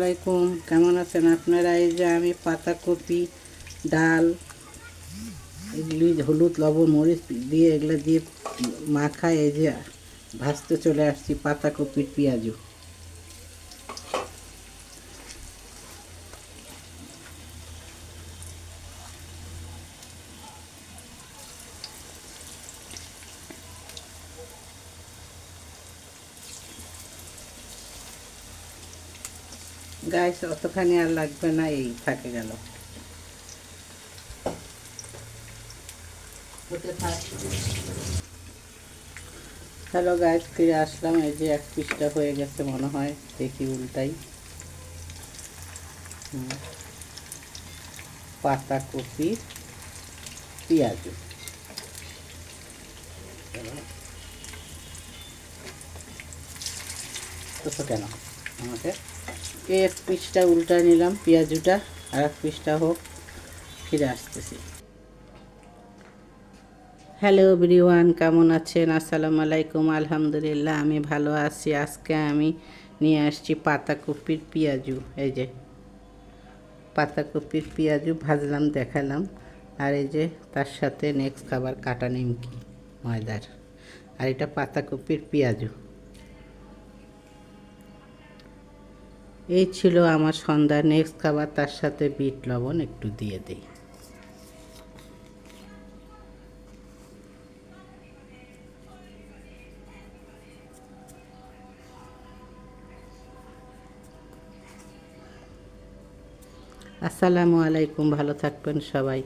আলাইকুম, কেমন আছেন আপনারা? এই যে আমি পাতাকপি, ডাল, এগুলি হলুদ লবণ মরিচ দিয়ে এগুলো দিয়ে মাখায় এই যে ভাজতে চলে আসছি পাতাকপির পেঁয়াজু। গাইস অতখানি আর লাগবে না, এই থাকে গেল। হ্যালো গাইস, ফিরে আসলাম। এই যে এক পিসটা হয়ে গেছে মনে হয়, দেখি উল্টাই। পাতাকপির পেঁয়াজু তো কেন আমাকে এই এক পিসটা উল্টায় নিলাম, পেঁয়াজুটা আর এক পিসটা হোক, ফিরে আসতেছি। হ্যালো এভরিওয়ান, কেমন আছেন? আসসালামু আলাইকুম। আলহামদুলিল্লাহ আমি ভালো আছি। আজকে আমি নিয়ে আসছি পাতাকপির পেঁয়াজু। এই যে পাতাকপির পেঁয়াজু ভাজলাম, দেখালাম। আর এই যে তার সাথে নেক্সট খাবার কাটা নিমকি ময়দার। আর এটা পাতাকপির পেঁয়াজু। এই ছিল আমার সন্ধ্যার নেক্সট খাবার। তার সাথে বিট লবণ একটু দিয়ে দিই। আসসালামু আলাইকুম, ভালো থাকবেন সবাই।